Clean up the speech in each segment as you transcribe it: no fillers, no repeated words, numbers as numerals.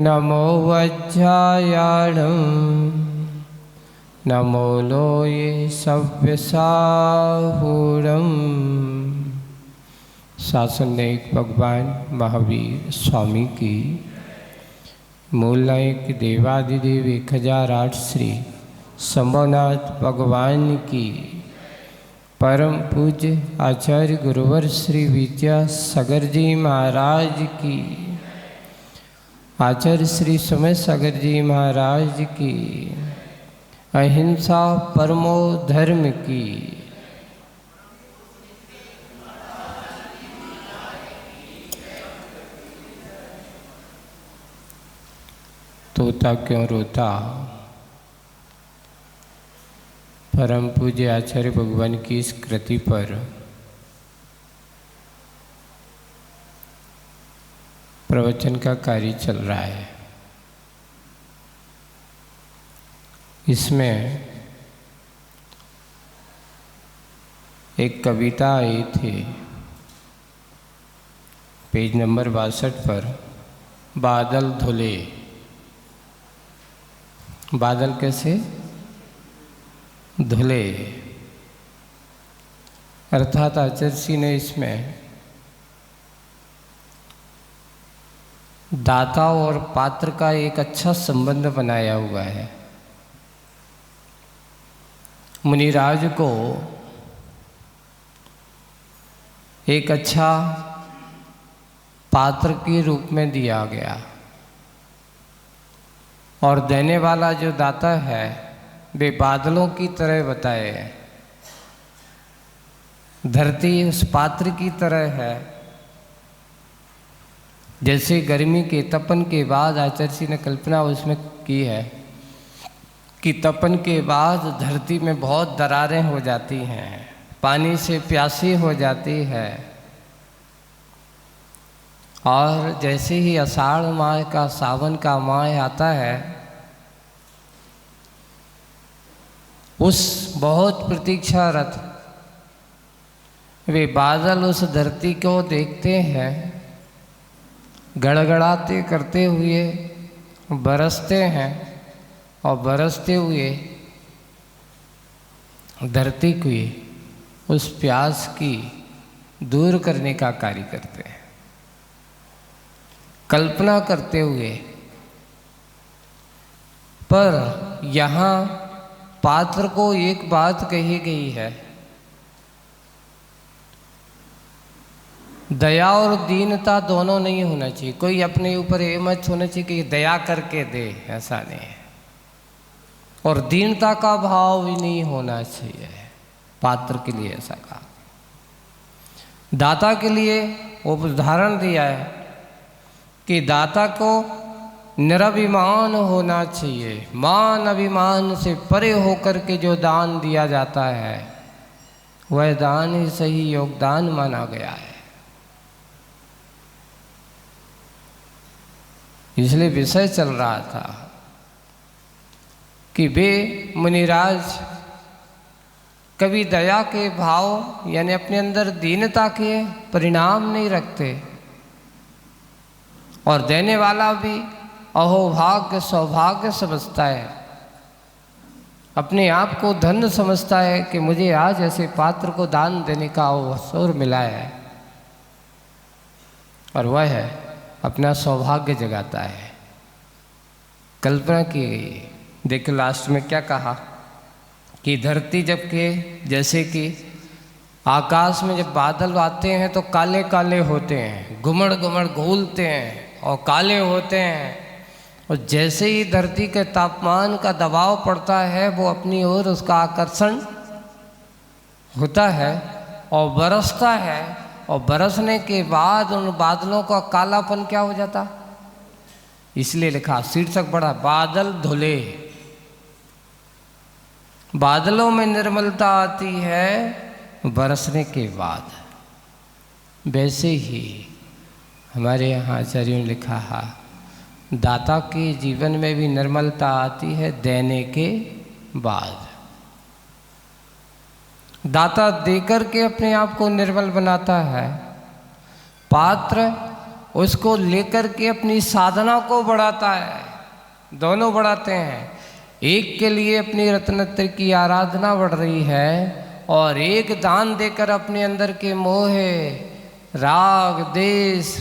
नमो वज्रायाणं नमो लोये सव्यसाहूरम्। शासननायक भगवान महावीर स्वामी की, मूल नायक देवादिदेव 1008 श्री शंभुनाथ भगवान की, परम पूज्य आचार्य गुरुवर श्री विद्यासागर जी महाराज की, आचार्य श्री समय सागर जी महाराज की, अहिंसा परमो धर्म की, तोता क्यों रोता। परम पूज्य आचार्य भगवान की इस कृति पर प्रवचन का कार्य चल रहा है। इसमें एक कविता आई थी पेज नंबर 62 पर, बादल धुले। बादल कैसे धुले, अर्थात आचार्य जी ने इसमें दाता और पात्र का एक अच्छा संबंध बनाया हुआ है। मुनिराज को एक अच्छा पात्र के रूप में दिया गया और देने वाला जो दाता है वे बादलों की तरह बताए। धरती उस पात्र की तरह है। जैसे गर्मी के तपन के बाद आचार्य जी ने कल्पना उसमें की है कि तपन के बाद धरती में बहुत दरारें हो जाती हैं, पानी से प्यासी हो जाती है, और जैसे ही आषाढ़ माह का सावन का माह आता है, उस बहुत प्रतीक्षारत वे बादल उस धरती को देखते हैं, गड़गड़ाते करते हुए बरसते हैं और बरसते हुए धरती की उस प्यास की दूर करने का कार्य करते हैं। कल्पना करते हुए, पर यहाँ पात्र को एक बात कही गई है, दया और दीनता दोनों नहीं होना चाहिए। कोई अपने ऊपर ये मत होना चाहिए कि दया करके दे, ऐसा नहीं है। और दीनता का भाव भी नहीं होना चाहिए पात्र के लिए, ऐसा कहा। दाता के लिए वो उदाहरण दिया है कि दाता को निराभिमान होना चाहिए। मान अभिमान से परे होकर के जो दान दिया जाता है वह दान ही सही योगदान माना गया है। इसलिए विषय चल रहा था कि वे मुनिराज कभी दया के भाव यानी अपने अंदर दीनता के परिणाम नहीं रखते, और देने वाला भी अहोभाग्य सौभाग्य समझता है, अपने आप को धन्य समझता है कि मुझे आज ऐसे पात्र को दान देने का अवसर मिला है, और वह है अपना सौभाग्य जगाता है। कल्पना की गई। देखो लास्ट में क्या कहा कि धरती जब के जैसे कि आकाश में जब बादल आते हैं तो काले काले होते हैं, घुमड़ घुमड़ घूलते हैं और काले होते हैं, और जैसे ही धरती के तापमान का दबाव पड़ता है वो अपनी ओर उसका आकर्षण होता है और बरसता है, और बरसने के बाद उन बादलों का कालापन क्या हो जाता। इसलिए लिखा, शीर्षक बड़ा, बादल धुले। बादलों में निर्मलता आती है बरसने के बाद। वैसे ही हमारे यहाँ आचार्यों ने लिखा है, दाता के जीवन में भी निर्मलता आती है देने के बाद। दाता देकर के अपने आप को निर्मल बनाता है, पात्र उसको लेकर के अपनी साधना को बढ़ाता है, दोनों बढ़ाते हैं। एक के लिए अपनी रत्नत्र की आराधना बढ़ रही है और एक दान देकर अपने अंदर के मोह, राग, देश,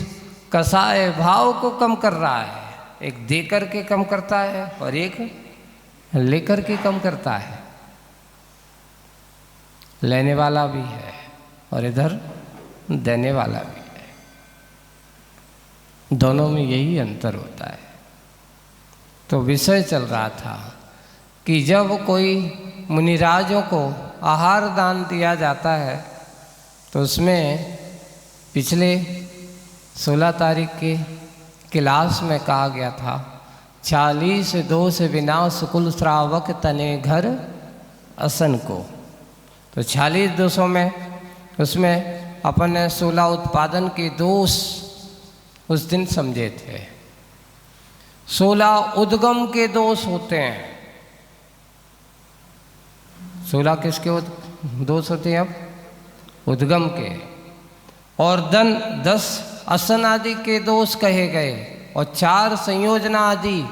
कसाय भाव को कम कर रहा है। एक देकर के कम करता है और एक लेकर के कम करता है। लेने वाला भी है और इधर देने वाला भी है, दोनों में यही अंतर होता है। तो विषय चल रहा था कि जब कोई मुनिराजों को आहार दान दिया जाता है तो उसमें पिछले 16 तारीख के क्लास में कहा गया था, 40 दोष बिना सुकुल श्रावक तने घर असन को। तो 40 दोषों में उसमें अपन ने 16 उत्पादन के दोष उस दिन समझे थे। 16 उद्गम के दोष होते हैं। 16 किसके दोष होते हैं? अब उद्गम के। और 10 असन आदि के दोष कहे गए और 4 संयोजना आदि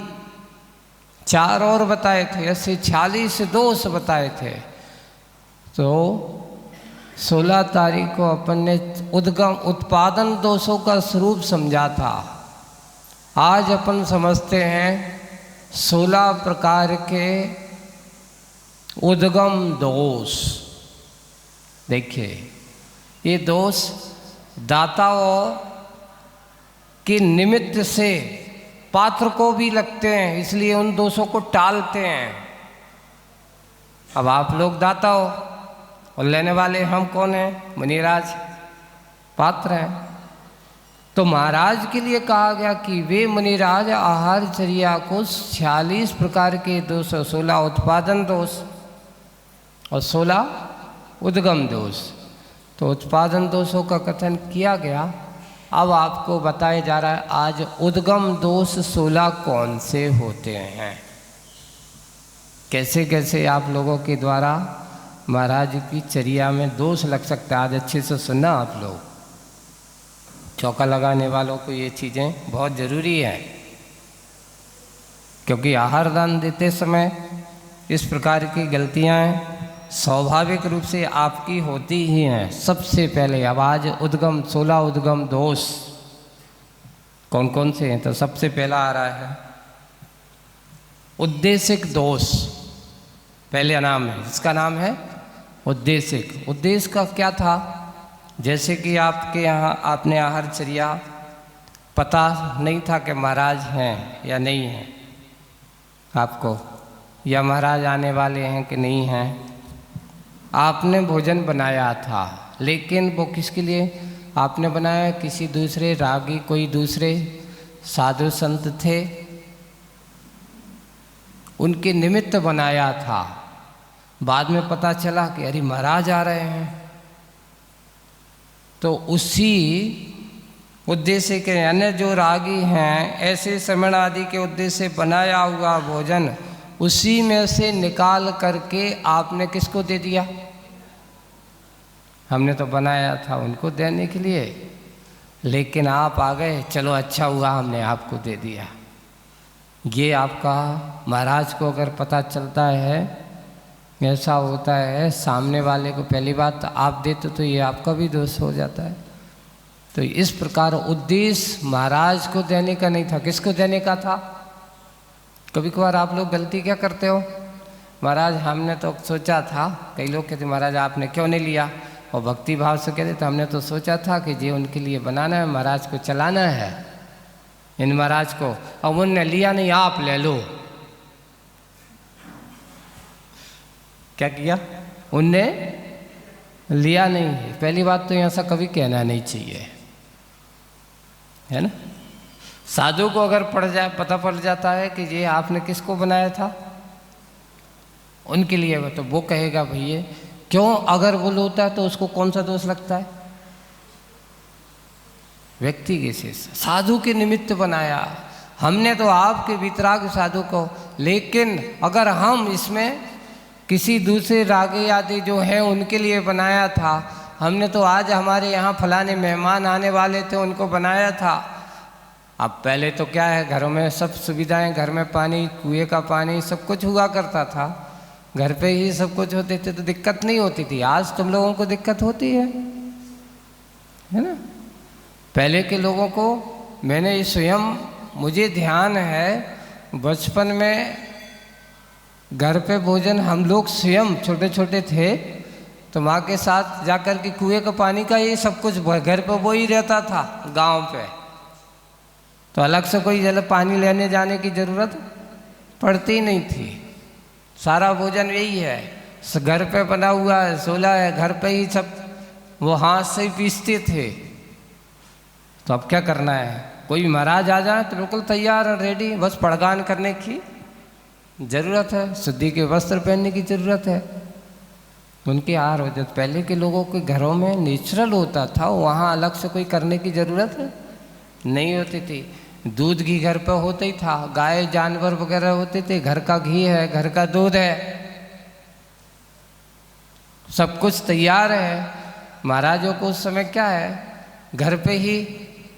4 और बताए थे, ऐसे 40 दोष बताए थे। तो 16 तारीख को अपन ने उद्गम उत्पादन दोषों का स्वरूप समझा था। आज अपन समझते हैं 16 प्रकार के उद्गम दोष। देखिए, ये दोष दाताओं के निमित्त से पात्र को भी लगते हैं, इसलिए उन दोषों को टालते हैं। अब आप लोग दाता हो और लेने वाले हम कौन हैं? मुनिराज, पात्र हैं। तो महाराज के लिए कहा गया कि वे मुनिराज आहारचर्या को 46 प्रकार के दोष, 16 उत्पादन दोष और 16 उद्गम दोष। तो उत्पादन दोषों का कथन किया गया। अब आपको बताया जा रहा है आज उद्गम दोष 16 कौन से होते हैं, कैसे कैसे आप लोगों के द्वारा महाराज की चर्या में दोष लग सकता है। आज अच्छे से सुनना आप लोग, चौका लगाने वालों को ये चीज़ें बहुत ज़रूरी है, क्योंकि आहार दान देते समय इस प्रकार की गलतियाँ स्वाभाविक रूप से आपकी होती ही हैं। सबसे पहले अब आज उद्गम 16 उद्गम दोष कौन कौन से हैं? तो सबसे पहला आ रहा है उद्देशिक दोष। पहले नाम है, इसका नाम है उद्देशिक। उद्देश्य का क्या था? जैसे कि आपके यहाँ आपने आहारचर्या पता नहीं था कि महाराज हैं या नहीं हैं आपको, या महाराज आने वाले हैं कि नहीं हैं। आपने भोजन बनाया था, लेकिन वो किसके लिए आपने बनाया? किसी दूसरे रागी, कोई दूसरे साधु संत थे, उनके निमित्त बनाया था। बाद में पता चला कि अरे महाराज आ रहे हैं, तो उसी उद्देश्य के अन्य जो रागी हैं, ऐसे श्रमण आदि के उद्देश्य से बनाया हुआ भोजन उसी में से निकाल करके आपने किसको दे दिया? हमने तो बनाया था उनको देने के लिए, लेकिन आप आ गए, चलो अच्छा हुआ हमने आपको दे दिया। ये आपका महाराज को अगर पता चलता है, ऐसा होता है सामने वाले को, पहली बात आप देते तो ये आपका भी दोष हो जाता है। तो इस प्रकार उद्देश्य महाराज को देने का नहीं था, किसको देने का था? कभी कभार आप लोग गलती क्या करते हो? महाराज हमने तो सोचा था, कई लोग कहते महाराज आपने क्यों नहीं लिया, और भक्ति भाव से कहते तो हमने तो सोचा था कि ये उनके लिए बनाना है, महाराज को चलाना है, इन महाराज को। अब उनने लिया नहीं, आप ले लो। क्या किया? उनने लिया नहीं। पहली बात तो ऐसा कभी कहना नहीं चाहिए, है ना। साधु को अगर पता पड़ जाता है कि ये आपने किसको बनाया था, उनके लिए, तो वो कहेगा भैया क्यों, अगर वो होता है तो उसको कौन सा दोष लगता है? व्यक्ति के से साधु के निमित्त बनाया हमने तो आपके वितराग साधु को, लेकिन अगर हम इसमें किसी दूसरे रागे आदि जो हैं उनके लिए बनाया था, हमने तो आज हमारे यहाँ फलाने मेहमान आने वाले थे उनको बनाया था, अब पहले तो क्या है, घरों में सब सुविधाएं, घर में पानी, कुएं का पानी, सब कुछ हुआ करता था, घर पे ही सब कुछ होते थे, तो दिक्कत नहीं होती थी। आज तुम लोगों को दिक्कत होती है ना। पहले के लोगों को, मैंने स्वयं, मुझे ध्यान है बचपन में घर पे भोजन हम लोग स्वयं छोटे छोटे थे तो माँ के साथ जाकर के कुएं का पानी का ये सब कुछ घर पे वो ही रहता था गांव पे, तो अलग से कोई जल पानी लेने जाने की ज़रूरत पड़ती नहीं थी। सारा भोजन यही है, घर पे बना हुआ है, सोला है, घर पे ही सब वो हाथ से ही पीसते थे। तो अब क्या करना है, कोई महाराज आ जाए तो बिल्कुल तैयार और रेडी, बस पड़गान करने की ज़रूरत है, शुद्धि के वस्त्र पहनने की ज़रूरत है, उनके आहार हो जाते। पहले के लोगों के घरों में नेचुरल होता था, वहाँ अलग से कोई करने की ज़रूरत नहीं होती थी। दूध घी घर पर होता ही था, गाय जानवर वगैरह होते थे, घर का घी है, घर का दूध है, सब कुछ तैयार है। महाराजों को उस समय क्या है, घर पे ही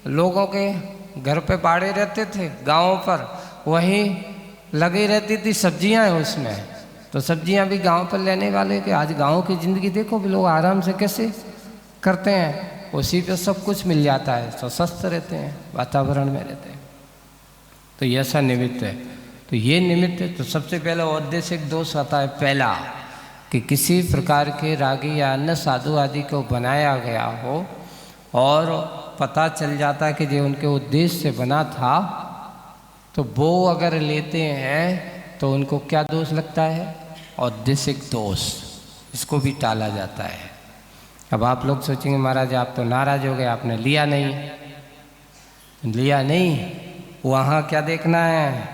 लोगों के घर पे बाड़े रहते थे, गाँवों पर वहीं लगी रहती थी सब्जियां हैं उसमें, तो सब्जियां भी गांव पर लेने वाले के। आज गांव की ज़िंदगी देखो भी लोग आराम से कैसे करते हैं, उसी पे सब कुछ मिल जाता है, तो स्वस्थ रहते हैं, वातावरण में रहते हैं। तो ये ऐसा निमित्त है। तो ये निमित्त है। तो सबसे पहले औद्देशिक दोष आता है पहला, कि किसी प्रकार के रागी या अन्य साधु आदि को बनाया गया हो और पता चल जाता है कि जो उनके उद्देश्य से बना था, तो वो अगर लेते हैं तो उनको क्या दोष लगता है, औद्देशिक दोष, इसको भी टाला जाता है। अब आप लोग सोचेंगे महाराज आप तो नाराज हो गए, आपने लिया नहीं, वहाँ क्या देखना है,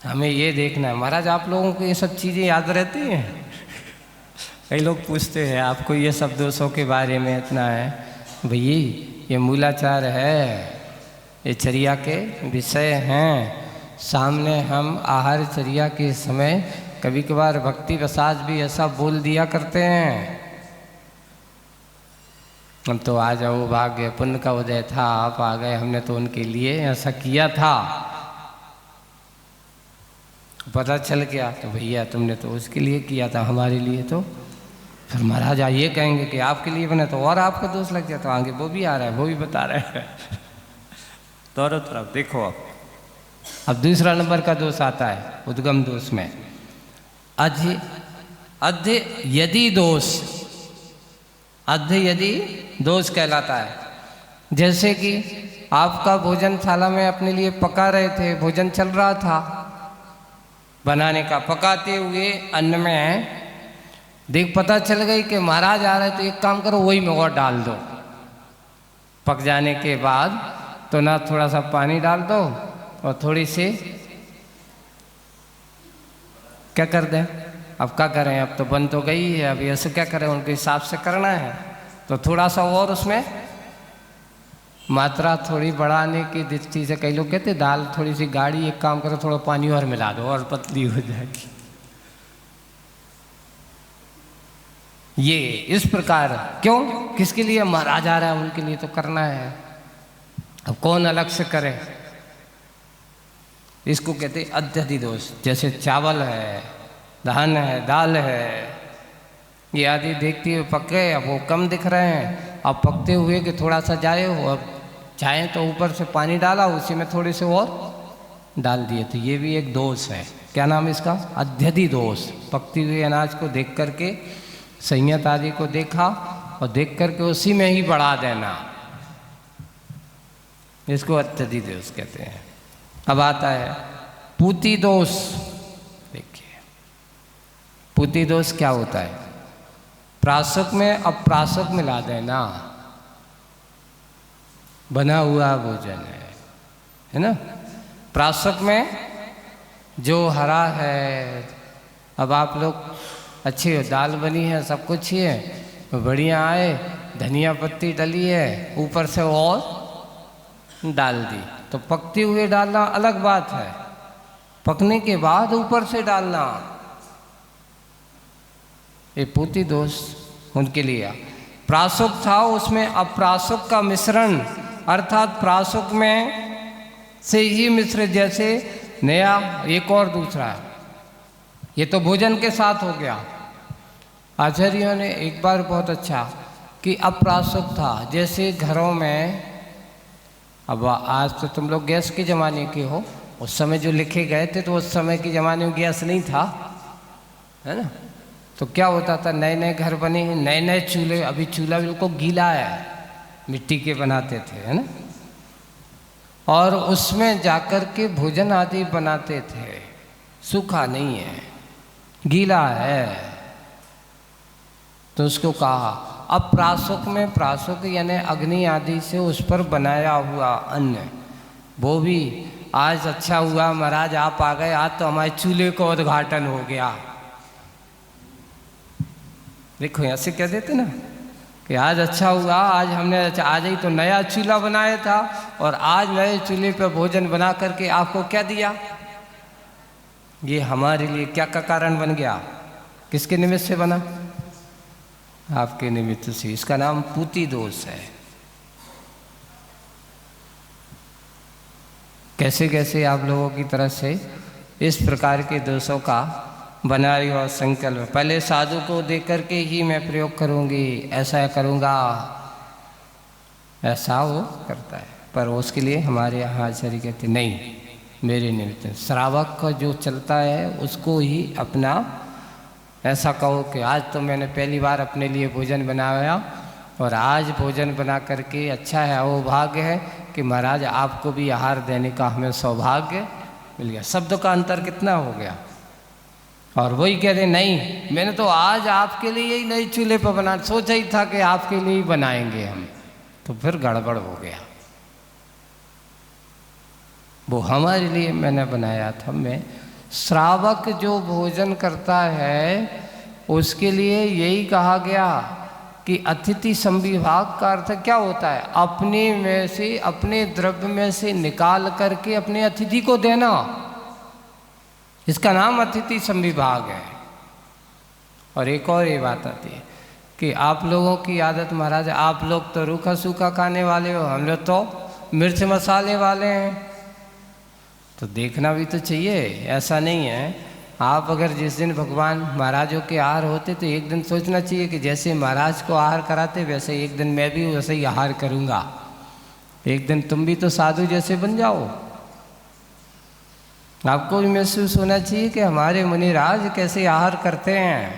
हमें ये देखना है। महाराज आप लोगों को ये सब चीज़ें याद रहती हैं? कई लोग पूछते हैं आपको ये सब दोषों के बारे में इतना है, भैया ये मूलाचार है, ये चर्या के विषय हैं। सामने हम आहार चर्या के समय कभी कभार भक्ति वसाज भी ऐसा बोल दिया करते हैं, हम तो आ जाओ, भाग्य पुण्य का उदय था, आप आ गए, हमने तो उनके लिए ऐसा किया था, पता चल गया तो भैया तुमने तो उसके लिए किया था, हमारे लिए तो। फिर महाराज ये कहेंगे कि आपके लिए बने, तो और आपका दोष लग जाता, आगे वो भी आ रहा है, वो भी बता रहा है। दोनों तरफ देखो। अब दूसरा नंबर का दोष आता है उद्गम दोष में, अध्य यदि दोष कहलाता है। जैसे कि आपका भोजनशाला में अपने लिए पका रहे थे, भोजन चल रहा था बनाने का, पकाते हुए अन्न में देख पता चल गई कि महाराज आ रहे, तो एक काम करो वही में और डाल दो। पक जाने के बाद तो ना थोड़ा सा पानी डाल दो और थोड़ी सी क्या कर दें, अब क्या करें, अब तो बन तो गई है, अब ऐसे क्या करें, उनके हिसाब से करना है, तो थोड़ा सा और उसमें मात्रा थोड़ी बढ़ाने की दृष्टि से कई लोग कहते दाल थोड़ी सी गाढ़ी, एक काम करो थोड़ा पानी और मिला दो और पतली हो जाएगी। ये इस प्रकार क्यों, किसके लिए, महाराज आ रहा है उनके लिए तो करना है, अब कौन अलग से करे, इसको कहते अत्यधि दोष। जैसे चावल है, धान है, दाल है, ये आदि देखते हुए पक गए, अब वो कम दिख रहे हैं, अब पकते हुए कि थोड़ा सा जाए हो, अब चाहे तो ऊपर से पानी डाला, उसी में थोड़े से और डाल दिए, तो ये भी एक दोष है। क्या नाम है इसका, अत्यधि दोष। पकती हुए अनाज को देख करके, संयत आदि को देखा और देख करके उसी में ही बढ़ा देना, इसको अत्यधि दोष कहते हैं। अब आता है पूति दोष। देखिए पूति दोष क्या होता है, प्रासक में अप्रासक मिला देना, बना हुआ भोजन है ना, प्रासक में जो हरा है, अब आप लोग अच्छी दाल बनी है, सब कुछ ही है, बढ़िया आए, धनिया पत्ती डली है, ऊपर से और डाल दी, तो पकते हुए डालना अलग बात है, पकने के बाद ऊपर से डालना, ये पूति दोष उनके लिए। प्रासुक था, उसमें अप्रासुक का मिश्रण अर्थात प्रासुक में से ही मिश्र जैसे नया एक और दूसरा। ये तो भोजन के साथ हो गया। आचार्यों ने एक बार बहुत अच्छा कि अप्रासुक था, जैसे घरों में, अब आज तो तुम लोग गैस के ज़माने के हो, उस समय जो लिखे गए थे तो उस समय के ज़माने में गैस नहीं था, है ना। तो क्या होता था, नए नए घर बने, नए नए चूल्हे, अभी चूल्हा बिल्कुल गीला है, मिट्टी के बनाते थे, है ना, और उसमें जाकर के भोजन आदि बनाते थे। सूखा नहीं है, गीला है। तो उसको कहा अब प्रासुक में, प्रासुक यानी अग्नि आदि से उस पर बनाया हुआ अन्न, वो भी आज अच्छा हुआ महाराज आप आ गए, आज तो हमारे चूल्हे का उद्घाटन हो गया। देखो ऐसे कह देते ना कि आज अच्छा हुआ, आज हमने आज ही तो नया चूल्हा बनाया था और आज नए चूल्हे पर भोजन बना करके आपको क्या दिया। ये हमारे लिए क्या का कारण बन गया, किसके निमित्त से बना, आपके निमित्त से। इसका नाम पूती दोष है। कैसे कैसे आप लोगों की तरफ से इस प्रकार के दोषों का बनाए हुआ संकल्प, पहले साधु को देख करके ही मैं प्रयोग करूंगी, ऐसा करूंगा, ऐसा वो करता है। पर उसके लिए हमारे यहाँ आचार्य कहते नहीं, मेरे निमित्त श्रावक का जो चलता है उसको ही अपना ऐसा कहो कि आज तो मैंने पहली बार अपने लिए भोजन बनाया और आज भोजन बना करके अच्छा है, वो भाग्य है कि महाराज आपको भी आहार देने का हमें सौभाग्य मिल गया। शब्द का अंतर कितना हो गया। और वही कह रहे नहीं, मैंने तो आज आपके लिए ही नई चूल्हे पर बना सोचा ही था कि आपके लिए ही बनाएंगे हम, तो फिर गड़बड़ हो गया। वो हमारे लिए मैंने बनाया था। मैं श्रावक जो भोजन करता है उसके लिए यही कहा गया कि अतिथि संविभाग का अर्थ क्या होता है, अपने में से, अपने द्रव्य में से निकाल करके अपने अतिथि को देना, इसका नाम अतिथि संविभाग है। और एक और ये बात आती है कि आप लोगों की आदत महाराज, आप लोग तो रूखा सूखा खाने वाले हो, हम लोग तो मिर्च मसाले वाले हैं। तो देखना भी तो चाहिए, ऐसा नहीं है। आप अगर जिस दिन भगवान महाराजों के आहार होते तो एक दिन सोचना चाहिए कि जैसे महाराज को आहार कराते वैसे एक दिन मैं भी वैसे ही आहार करूँगा। एक दिन तुम भी तो साधु जैसे बन जाओ। आपको भी महसूस होना चाहिए कि हमारे मुनिराज कैसे आहार करते हैं।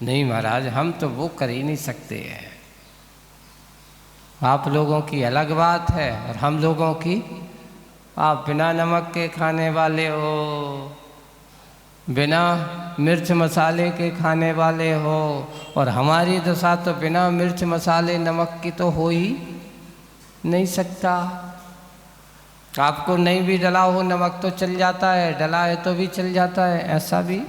नहीं महाराज, हम तो वो कर ही नहीं सकते हैं। आप लोगों की अलग बात है और हम लोगों की, आप बिना नमक के खाने वाले हो, बिना मिर्च मसाले के खाने वाले हो, और हमारी दशा तो बिना मिर्च मसाले नमक की तो हो ही नहीं सकता। आपको नहीं भी डला हो नमक तो चल जाता है, डला है तो भी चल जाता है, ऐसा भी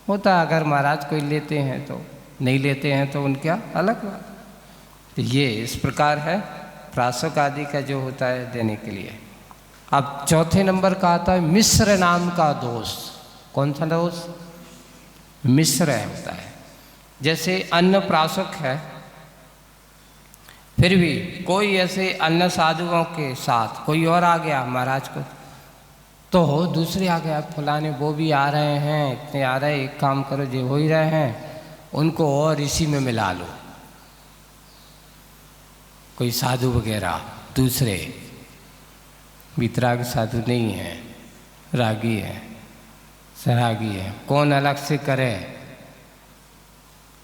होता है। अगर महाराज कोई लेते हैं तो, नहीं लेते हैं तो उनका अलग बात। तो ये इस प्रकार है प्रासुक आदि का जो होता है देने के लिए। अब चौथे नंबर का आता है मिश्र नाम का दोष। कौन सा दोष? मिश्र होता है। जैसे अन्न प्रासुक है, फिर भी कोई ऐसे अन्य साधुओं के साथ कोई और आ गया महाराज को, तो हो दूसरे आ गया, फलाने वो भी आ रहे हैं, इतने आ रहे, एक काम करो जो हो ही रहे हैं उनको और इसी में मिला लो। कोई साधु वगैरह दूसरे वितराग साधु नहीं है, रागी है, सरागी है, कौन अलग से करे,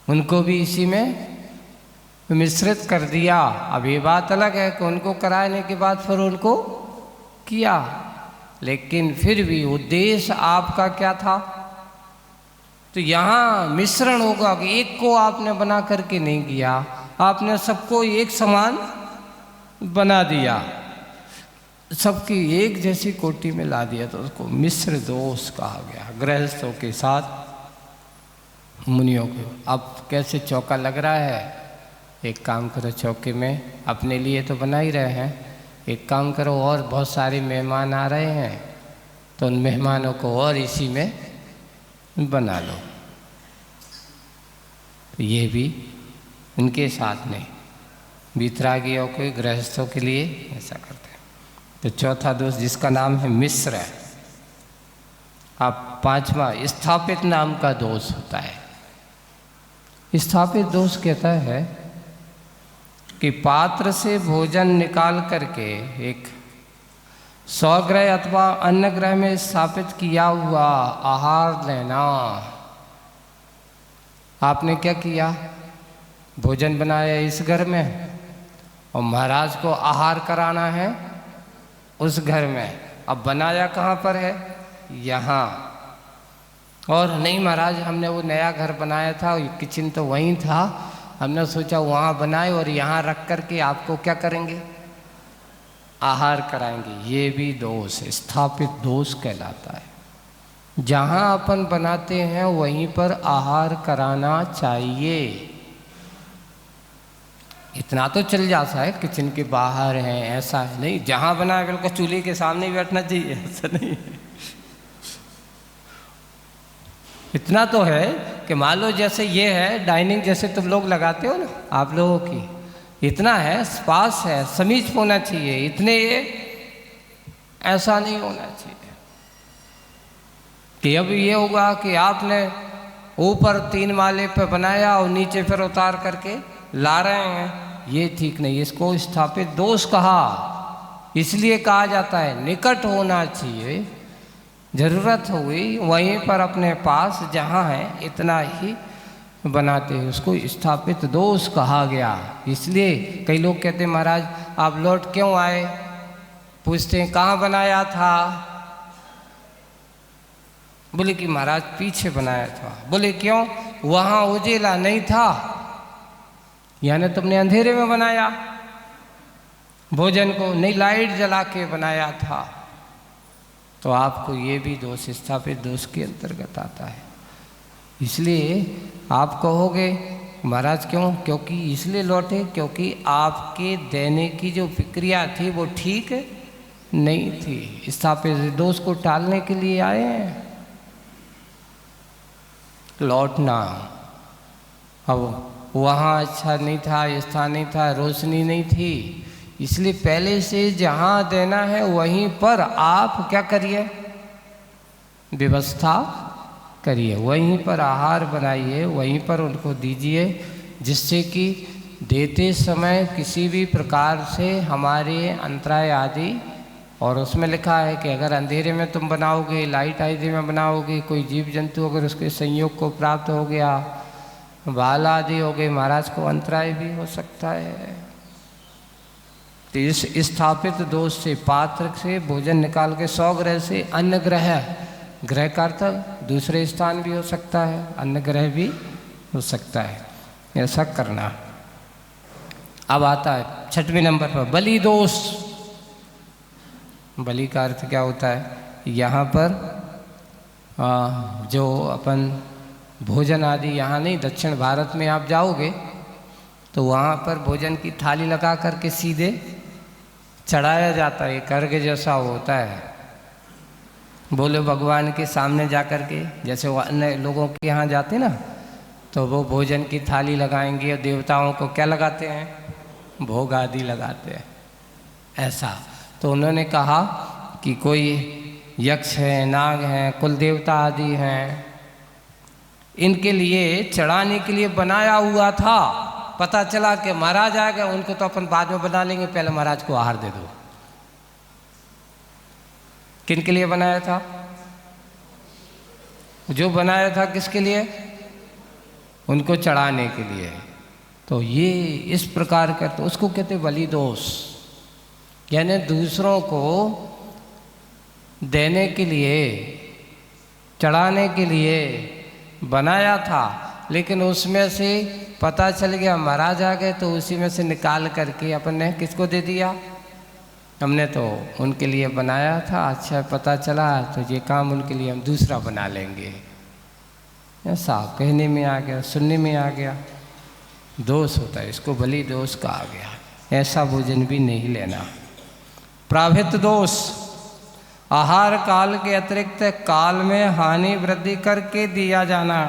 उनको भी इसी में मिश्रित कर दिया। अब ये बात अलग है कि उनको कराने के बाद फिर उनको किया, लेकिन फिर भी उद्देश्य आपका क्या था। तो यहाँ मिश्रण होगा कि एक को आपने बना करके नहीं किया, आपने सबको एक समान बना दिया, सबकी एक जैसी कोटि में ला दिया, तो उसको मिश्र दोष कहा गया। गृहस्थों के साथ मुनियों को। अब कैसे चौका लग रहा है, एक काम करो, चौके में अपने लिए तो बना ही रहे हैं, एक काम करो और बहुत सारे मेहमान आ रहे हैं तो उन मेहमानों को और इसी में बना लो। तो ये भी उनके साथ नहीं। वितरागियों के, गृहस्थों के लिए ऐसा करते हैं। तो चौथा दोष जिसका नाम है मिश्र है। अब पांचवा स्थापित नाम का दोष होता है। स्थापित दोष कहता है कि पात्र से भोजन निकाल करके एक स्वगृह अथवा अन्य ग्रह में स्थापित किया हुआ आहार लेना। आपने क्या किया, भोजन बनाया इस घर में और महाराज को आहार कराना है उस घर में। अब बनाया कहाँ पर है, यहाँ। और नहीं महाराज, हमने वो नया घर बनाया था, किचन तो वहीं था, हमने सोचा वहाँ बनाए और यहाँ रख करके आपको क्या करेंगे, आहार कराएंगे। ये भी दोष, स्थापित दोष कहलाता है। जहाँ अपन बनाते हैं वहीं पर आहार कराना चाहिए। इतना तो चल जाता है किचन के बाहर है, ऐसा है नहीं। जहाँ बना है बिल्कुल चूल्हे के सामने ही बैठना चाहिए, ऐसा नहीं है। इतना तो है कि मान लो जैसे ये है डाइनिंग, जैसे तुम लोग लगाते हो ना आप लोगों की, इतना है, स्पास है, समीप होना चाहिए, इतने ये ऐसा नहीं होना चाहिए कि अब ये होगा कि आपने ऊपर 3 माले पे बनाया और नीचे फिर उतार करके ला रहे हैं, ये ठीक नहीं। इसको स्थापित दोष कहा। इसलिए कहा जाता है निकट होना चाहिए, जरूरत हुई वहीं पर अपने पास जहाँ है इतना ही बनाते हैं, उसको स्थापित दोष कहा गया। इसलिए कई लोग कहते हैं महाराज आप लौट क्यों आए, पूछते हैं कहाँ बनाया था, बोले कि महाराज पीछे बनाया था। बोले क्यों, वहाँ उजेला नहीं था, यानी तुमने अंधेरे में बनाया भोजन को, नहीं लाइट जला के बनाया था। तो आपको ये भी दोष स्थापित दोष के अंतर्गत आता है। इसलिए आप कहोगे महाराज क्यों, क्योंकि इसलिए लौटे क्योंकि आपके देने की जो प्रक्रिया थी वो ठीक नहीं थी। स्थापित दोष को टालने के लिए आए हैं लौटना। अब वहाँ अच्छा नहीं था, स्थान नहीं था, रोशनी नहीं थी, इसलिए पहले से जहाँ देना है वहीं पर आप क्या करिए, व्यवस्था करिए, वहीं पर आहार बनाइए, वहीं पर उनको दीजिए, जिससे कि देते समय किसी भी प्रकार से हमारे अंतराय आदि। और उसमें लिखा है कि अगर अंधेरे में तुम बनाओगे, लाइट आदि में बनाओगे, कोई जीव जंतु अगर उसके संयोग को प्राप्त हो गया, बाल आदि हो गए, महाराज को अंतराय भी हो सकता है। तो इस स्थापित दोष से, पात्र से भोजन निकाल के स्वगृह से अन्य ग्रह, ग्रह का अर्थ दूसरे स्थान भी हो सकता है, अन्य ग्रह भी हो सकता है, ऐसा करना। अब आता है 6वें नंबर पर बलि दोष। बलि का अर्थ क्या होता है, यहाँ पर जो अपन भोजन आदि, यहाँ नहीं, दक्षिण भारत में आप जाओगे तो वहाँ पर भोजन की थाली लगा करके सीधे चढ़ाया जाता है, कर्घ जैसा होता है। बोले भगवान के सामने जा कर के, जैसे वो अन्य लोगों के यहाँ जाते ना, तो वो भोजन की थाली लगाएंगे और देवताओं को क्या लगाते हैं, भोग आदि लगाते हैं, ऐसा। तो उन्होंने कहा कि कोई यक्ष है, नाग हैं, कुल देवता आदि हैं, इनके लिए चढ़ाने के लिए बनाया हुआ था। पता चला कि महाराज आ गए, उनको तो अपन बाद में बना लेंगे, पहले महाराज को आहार दे दो। किन के लिए बनाया था, जो बनाया था किसके लिए, उनको चढ़ाने के लिए। तो ये इस प्रकार का, तो उसको कहते बलि दोष, यानी दूसरों को देने के लिए, चढ़ाने के लिए बनाया था, लेकिन उसमें से पता चल गया महाराज आ गए, तो उसी में से निकाल करके अपन ने किसको दे दिया, हमने तो उनके लिए बनाया था, अच्छा पता चला तो ये काम उनके लिए हम दूसरा बना लेंगे, ऐसा कहने में आ गया, सुनने में आ गया, दोष होता है, इसको बलि दोष कहा गया। ऐसा भोजन भी नहीं लेना। प्राभित दोष, आहार काल के अतिरिक्त काल में हानि वृद्धि करके दिया जाना।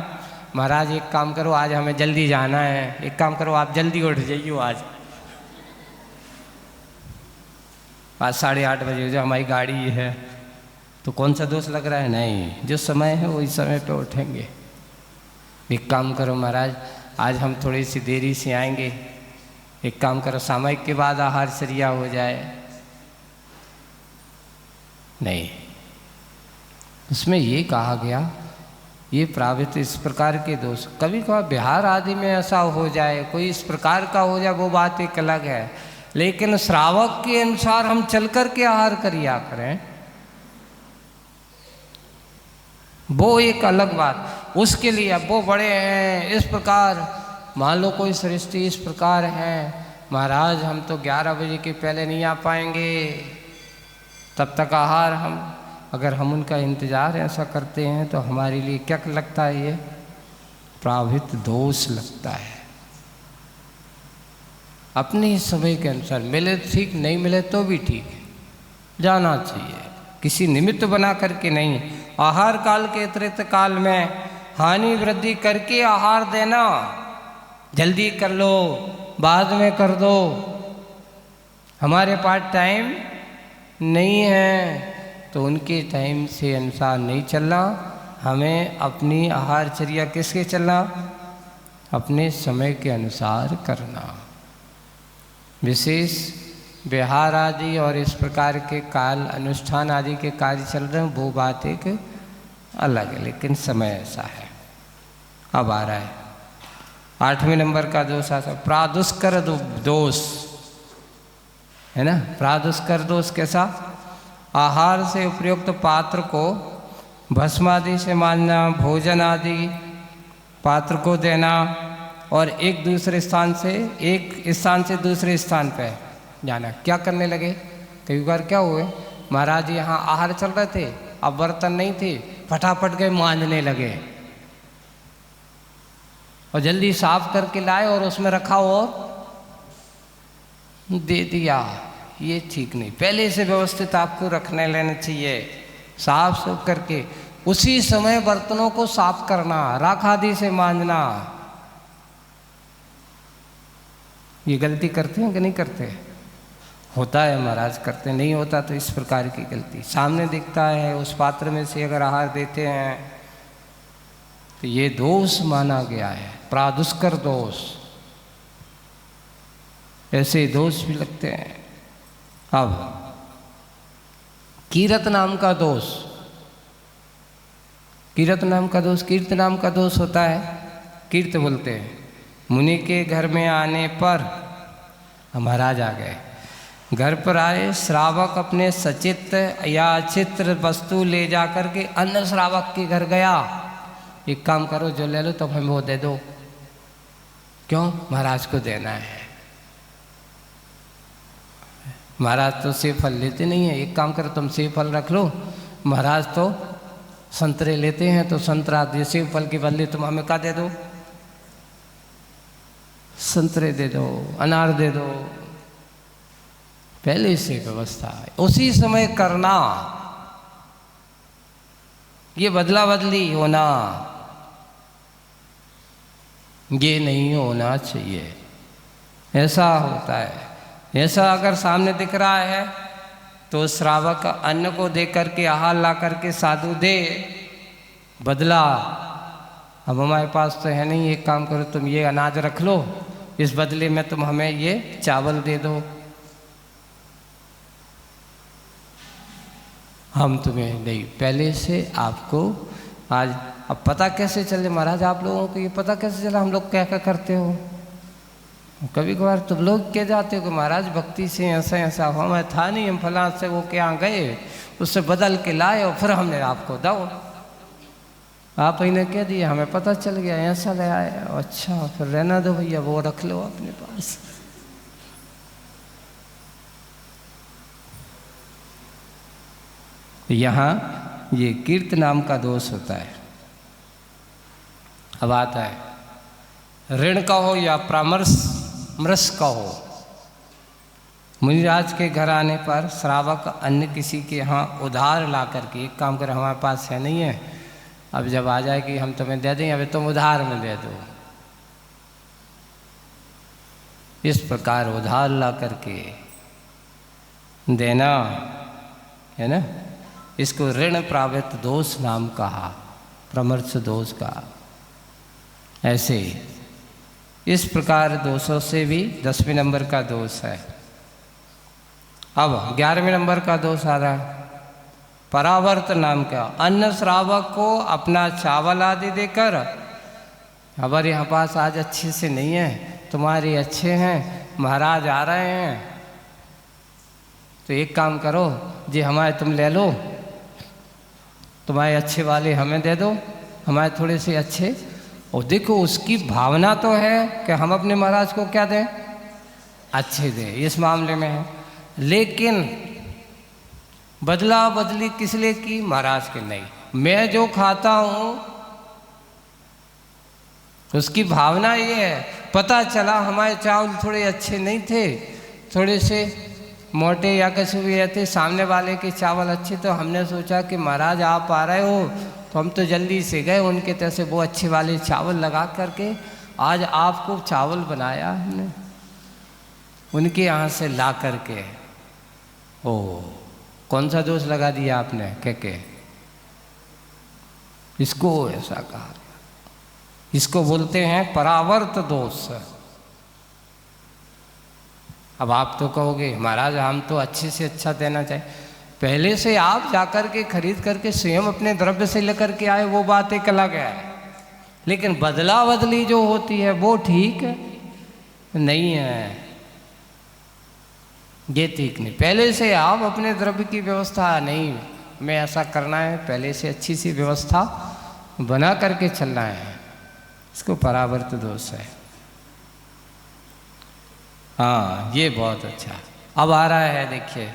महाराज एक काम करो, आज हमें जल्दी जाना है, एक काम करो आप जल्दी उठ जाइए आज, आज 8:30 बजे जो हमारी गाड़ी है, तो कौन सा दोष लग रहा है? नहीं, जो समय है वही समय पे उठेंगे। एक काम करो महाराज, आज हम थोड़ी सी देरी से आएंगे, एक काम करो सामयिक के बाद आहारचर्या हो जाए। नहीं, उसमें ये कहा गया ये प्रावृत्ति इस प्रकार के दोष, कभी कभार बिहार आदि में ऐसा हो जाए, कोई इस प्रकार का हो जाए, वो बात एक अलग है, लेकिन श्रावक के अनुसार हम चल कर के आहार करिया करें, वो एक अलग बात। उसके लिए अब वो बड़े हैं इस प्रकार, मान लो कोई सृष्टि इस प्रकार है, महाराज हम तो 11 बजे के पहले नहीं आ पाएंगे, तब तक आहार हम, अगर हम उनका इंतज़ार ऐसा करते हैं तो हमारे लिए क्या लगता है? ये प्रावृत्त दोष लगता है। अपने समय के अनुसार मिले ठीक, नहीं मिले तो भी ठीक है, जाना चाहिए, किसी निमित्त बना करके नहीं। आहार काल के अतिरिक्त काल में हानि वृद्धि करके आहार देना, जल्दी कर लो बाद में कर दो, हमारे पास टाइम नहीं है, तो उनके टाइम से अनुसार नहीं चलना। हमें अपनी आहारचर्या किसके चलना? अपने समय के अनुसार करना। विशेष विहार आदि और इस प्रकार के काल अनुष्ठान आदि के कार्य चल रहे हैं, वो बात एक अलग है, लेकिन समय ऐसा है। अब आ रहा है 8वें नंबर का दोष आता है प्रादुष्कर दोष, है ना। प्रादुष्कर दोष कैसा? आहार से उपयुक्त पात्र को भस्म आदि से मांजना, भोजन आदि पात्र को देना, और एक स्थान से दूसरे स्थान पे जाना। क्या करने लगे? कई बार क्या हुए, महाराज यहाँ आहार चल रहे थे, अब बर्तन नहीं थे, फटाफट गए मांजने लगे और जल्दी साफ करके लाए और उसमें रखा और दे दिया। ये ठीक नहीं, पहले से व्यवस्थित आपको रखने लेना चाहिए, साफ सुफ करके उसी समय बर्तनों को साफ करना, राख आदि से मांजना। ये गलती करते हैं कि नहीं करते? होता है महाराज, करते नहीं होता तो इस प्रकार की गलती सामने दिखता है, उस पात्र में से अगर आहार देते हैं तो ये दोष माना गया है, प्रादुष्कर दोष। ऐसे दोष भी लगते हैं। अब कीरत नाम का दोष, कीरत नाम का दोष, कीर्त नाम का दोष होता है। कीर्त बोलते हैं, मुनि के घर में आने पर, महाराज आ गए, घर पर आए, श्रावक अपने सचित्र या चित्र वस्तु ले जा कर के अन्य श्रावक के घर गया, एक काम करो जो ले लो तो हमें वो दे दो। क्यों? महाराज को देना है। महाराज तो सेब फल लेते नहीं है, एक काम करो तुम सेब फल रख लो, महाराज तो संतरे लेते हैं, तो संतरा दे, सेब फल के बदले तुम हमें क्या दे दो? संतरे दे दो, अनार दे दो। पहले से व्यवस्था है, उसी समय करना, ये बदला बदली होना ये नहीं होना चाहिए। ऐसा होता है, ऐसा अगर सामने दिख रहा है तो श्रावक अन्न को दे करके आहार ला करके साधु दे, बदला अब हमारे पास तो है नहीं, एक काम करो तुम ये अनाज रख लो, इस बदले में तुम हमें ये चावल दे दो, हम तुम्हें नहीं। पहले से आपको आज अब पता कैसे चले महाराज, आप लोगों को ये पता कैसे चला हम लोग क्या क्या करते हो? कभी कभार तुम लोग कह जाते हो कि महाराज भक्ति से ऐसा ऐसा हुआ, मैं था नहीं, हम फलां से वो क्या गए, उससे बदल के लाए और फिर हमने आपको दो, आप ही ने कह दिया, हमें पता चल गया ऐसा ले आए। अच्छा फिर रहना दो भैया, वो रख लो अपने पास। यहाँ ये कीर्त नाम का दोष होता है। अब आता है ऋण का हो या परामर्श का हो। मुनिराज के घर आने पर श्रावक अन्य किसी के यहाँ उधार ला करके, एक काम कर हमारे पास है नहीं है, अब जब आ जाए कि हम तुम्हें दे दें, अभी तुम उधार में दे दो, इस प्रकार उधार ला करके देना, है ना, इसको ऋण प्रावृत्त दोष नाम कहा, प्रमर्श दोष कहा। ऐसे इस प्रकार दोषों से भी 10वें नंबर का दोष है। अब 11वें नंबर का दोष आ रहा है परावर्त नाम का। अन्न श्रावक को अपना चावल आदि देकर, हमारे यहाँ पास आज अच्छे से नहीं है, तुम्हारे अच्छे हैं, महाराज आ रहे हैं, तो एक काम करो जी, हमारे तुम ले लो, तुम्हारे अच्छे वाले हमें दे दो, हमारे थोड़े से अच्छे। और देखो उसकी भावना तो है कि हम अपने महाराज को क्या दें, अच्छे दें, इस मामले में है। लेकिन बदला बदली किस लिए की, महाराज के नहीं, मैं जो खाता हूँ उसकी भावना ये है। पता चला हमारे चावल थोड़े अच्छे नहीं थे, थोड़े से मोटे या कैसे भी रहते, सामने वाले के चावल अच्छे, तो हमने सोचा कि महाराज आप आ रहे हो, तो हम तो जल्दी से गए उनके तरह से वो अच्छे वाले चावल लगा करके आज आपको चावल बनाया हमने उनके यहाँ से ला करके। ओ कौन सा दोष लगा दिया आपने, के इसको ऐसा कहा, इसको बोलते हैं परावर्त दोष। अब आप तो कहोगे महाराज हम तो अच्छे से अच्छा देना चाहिए, पहले से आप जाकर के खरीद करके स्वयं अपने द्रव्य से लेकर के आए, वो बात एक अलग है। लेकिन बदला बदली जो होती है वो ठीक नहीं है, ये ठीक नहीं। पहले से आप अपने द्रव्य की व्यवस्था, नहीं हमें ऐसा करना है, पहले से अच्छी सी व्यवस्था बना करके चलना है, इसको परावर्त दोष है। हाँ ये बहुत अच्छा। अब आ रहा है देखिए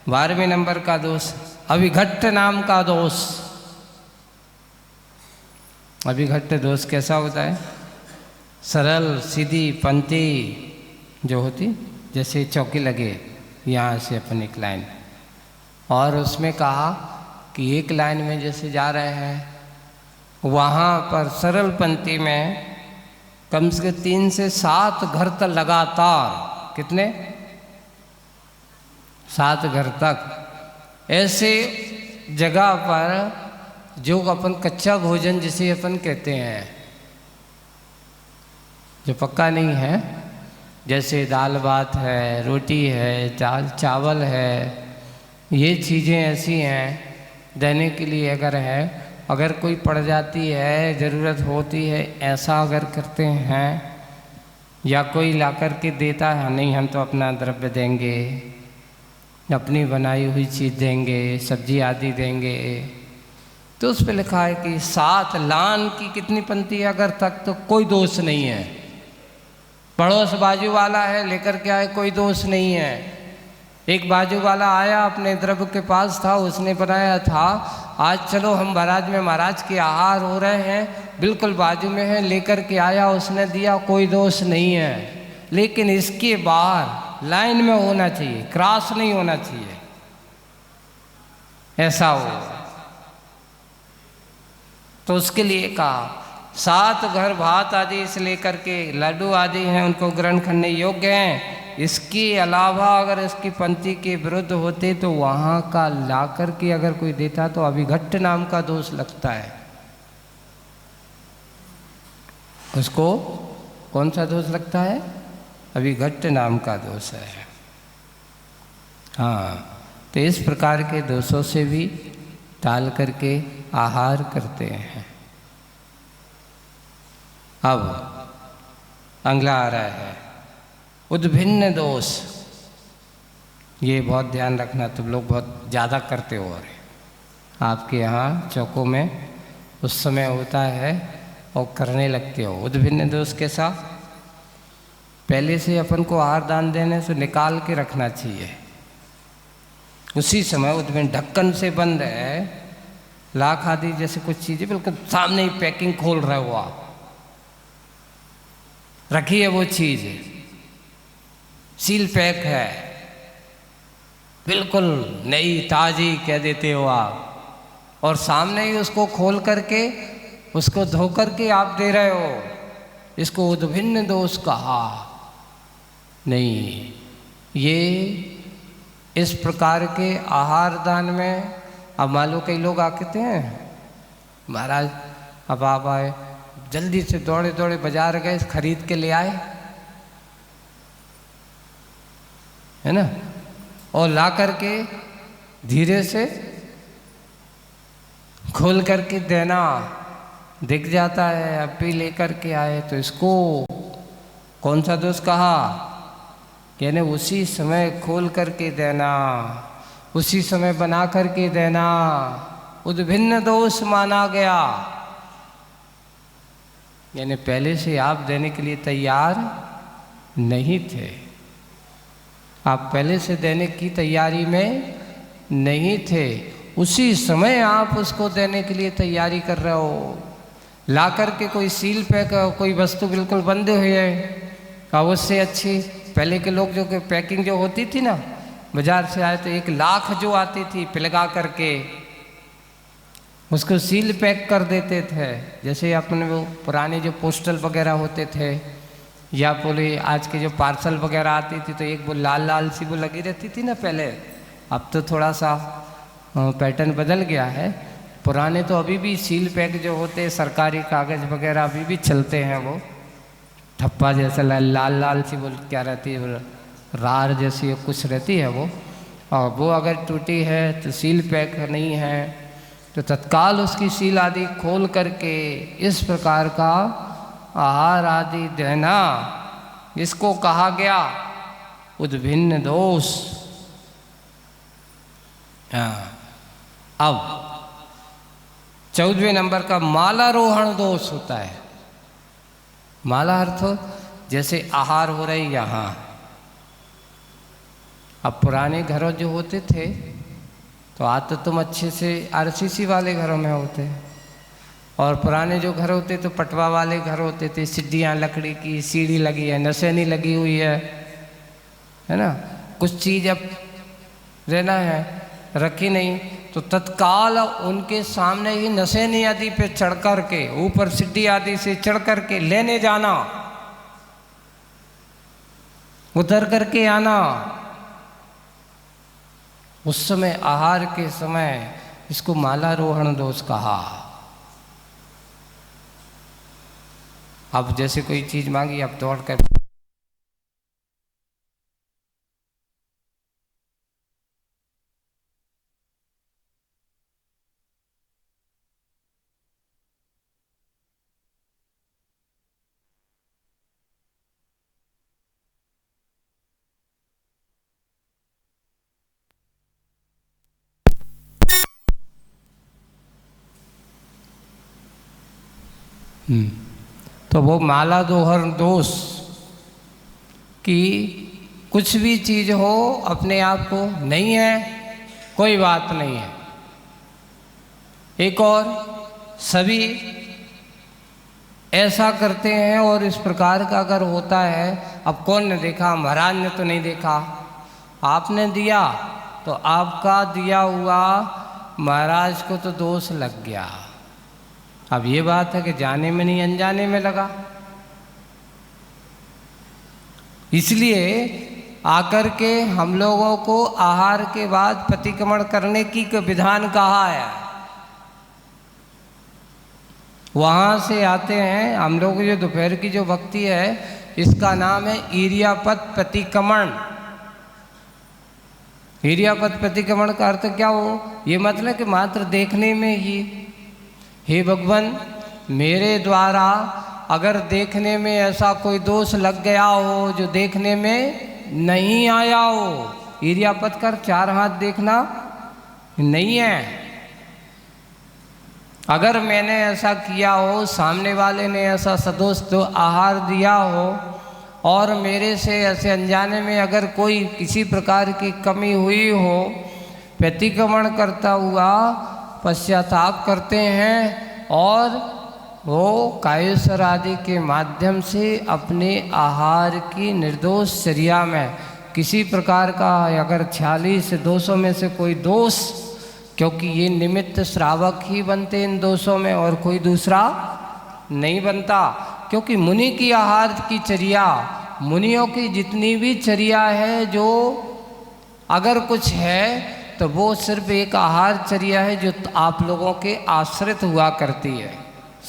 12वें नंबर का दोष, अभिघट्ट नाम का दोष। अभिघट्ट दोष कैसा होता है, सरल सीधी पंक्ति जो होती, जैसे चौकी लगे यहाँ से अपन एक लाइन, और उसमें कहा कि एक लाइन में जैसे जा रहे हैं, वहाँ पर सरल पंक्ति में कम से कम 3 से 7 घर तक लगातार, कितने 7 घर तक ऐसे जगह पर जो अपन कच्चा भोजन जिसे अपन कहते हैं, जो पक्का नहीं है, जैसे दाल भात है, रोटी है, दाल चावल है, ये चीज़ें ऐसी हैं देने के लिए अगर है, अगर कोई पड़ जाती है, ज़रूरत होती है, ऐसा अगर करते हैं, या कोई ला कर के देता है, नहीं हम तो अपना द्रव्य देंगे, अपनी बनाई हुई चीज़ देंगे, सब्जी आदि देंगे, तो उस पर लिखा है कि 7 लान की कितनी पंक्ति अगर तक, तो कोई दोष नहीं है। पड़ोस बाजू वाला है लेकर के आए, कोई दोष नहीं है। एक बाजू वाला आया अपने द्रव्य के पास था, उसने बनाया था, आज चलो हम महाराज के आहार हो रहे हैं, बिल्कुल बाजू में है, लेकर के आया, उसने दिया, कोई दोष नहीं है। लेकिन इसके बाहर लाइन में होना चाहिए, क्रॉस नहीं होना चाहिए, ऐसा हो। तो उसके लिए कहा 7 घर भात आदि से लेकर के लड्डू आदि हैं उनको ग्रहण करने योग्य हैं। इसके अलावा अगर इसकी पंक्ति के विरुद्ध होते तो वहाँ का ला करके अगर कोई देता तो अभिघट्ट नाम का दोष लगता है। उसको कौन सा दोष लगता है, अभिघट्ट नाम का दोष है। हाँ, तो इस प्रकार के दोषों से भी टाल करके आहार करते हैं। अब अगला आ रहा है उद्भिन्न दोष। ये बहुत ध्यान रखना, तुम लोग बहुत ज़्यादा करते हो, और आपके यहाँ चौकों में उस समय होता है और करने लगते हो। उद्भिन्न दोष के साथ पहले से अपन को आहार दान देने से निकाल के रखना चाहिए, उसी समय उद्भिन्न ढक्कन से बंद है, लाख आदि जैसे कुछ चीज़ें बिल्कुल सामने ही पैकिंग खोल रहे हो आप, रखी है वो चीज़, सील पैक है, बिल्कुल नई ताज़ी कह देते हो आप, और सामने ही उसको खोल करके उसको धो करके आप दे रहे हो, इसको उद्भिन्न दोष कहा। नहीं, ये इस प्रकार के आहार दान में अब मान लो कई लोग आते हैं, महाराज अब आप आए, जल्दी से दौड़े दौड़े बाजार गए, खरीद के ले आए, है ना, और ला करके धीरे से खोल करके देना, दिख जाता है अब भी लेकर के आए, तो इसको कौन सा दोष कहा? यानी उसी समय खोल करके देना, उसी समय बना करके देना उद्भिन्न दोष माना गया। यानी पहले से आप देने के लिए तैयार नहीं थे, आप पहले से देने की तैयारी में नहीं थे, उसी समय आप उसको देने के लिए तैयारी कर रहे हो। ला करके कोई सील पैक, कोई वस्तु बिल्कुल बंद हुई है, अब उससे अच्छी पहले के लोग जो पैकिंग जो होती थी ना, बाजार से आए तो 1 लाख जो आती थी पिलगा करके उसको सील पैक कर देते थे। जैसे अपने वो पुराने जो पोस्टल वगैरह होते थे, या बोले आज के जो पार्सल वगैरह आती थी, तो एक वो लाल लाल सी वो लगी रहती थी ना पहले, अब तो थोड़ा सा पैटर्न बदल गया है। पुराने तो अभी भी सील पैक जो होते सरकारी कागज़ वगैरह अभी भी चलते हैं, वो ठप्पा जैसा लाल लाल सी वो क्या रहती है, रार जैसी कुछ रहती है वो, और वो अगर टूटी है तो सील पैक नहीं है तो तत्काल उसकी सील आदि खोल करके इस प्रकार का आहार आदि देना, इसको कहा गया उद्भिन्न दोष। अब 14वें नंबर का मालारोहण दोष होता है। माला अर्थ जैसे आहार हो रहे यहाँ, अब पुराने घरों जो होते थे तो आज तो तुम अच्छे से आरसीसी वाले घरों में होते, और पुराने जो घर होते तो पटवा वाले घर होते थे, सीढ़ियाँ लकड़ी की, सीढ़ी लगी है, नसेनी लगी हुई है ना, कुछ चीज़ अब रहना है रखी नहीं, तो तत्काल उनके सामने ही नसेनी आदि पे चढ़ कर के, ऊपर सीढ़ी आदि से चढ़ कर के लेने जाना, उतर करके आना। उस समय आहार के समय इसको मालारोहण दोष कहा। अब जैसे कोई चीज मांगी, अब दौड़ कर तो वो माला दोहर दोष कि कुछ भी चीज हो अपने आप को नहीं है, कोई बात नहीं है। एक और सभी ऐसा करते हैं, और इस प्रकार का अगर होता है, अब कौन ने देखा? महाराज ने तो नहीं देखा, आपने दिया तो आपका दिया हुआ महाराज को तो दोष लग गया। अब ये बात है कि जाने में नहीं अनजाने में लगा, इसलिए आकर के हम लोगों को आहार के बाद प्रतिक्रमण करने की विधान कहा है। वहाँ से आते हैं हम लोग, जो दोपहर की जो भक्ति है इसका नाम है ईर्यापत प्रतिक्रमण। ईर्यापत प्रतिक्रमण का अर्थ क्या हो? ये मतलब कि मात्र देखने में ही, हे भगवान मेरे द्वारा अगर देखने में ऐसा कोई दोष लग गया हो जो देखने में नहीं आया हो, ईर्यापत कर 4 हाथ देखना नहीं है। अगर मैंने ऐसा किया हो, सामने वाले ने ऐसा सदोष तो आहार दिया हो, और मेरे से ऐसे अनजाने में अगर कोई किसी प्रकार की कमी हुई हो, प्रतिक्रमण करता हुआ पश्चाताप करते हैं, और वो कायेश्वर आदि के माध्यम से अपने आहार की निर्दोष चर्या में किसी प्रकार का अगर 46 दोषों में से कोई दोष, क्योंकि ये निमित्त श्रावक ही बनते इन दोषों में और कोई दूसरा नहीं बनता, क्योंकि मुनि की आहार की चर्या, मुनियों की जितनी भी चर्या है जो अगर कुछ है तो वो सिर्फ एक आहारचर्या है जो आप लोगों के आश्रित हुआ करती है,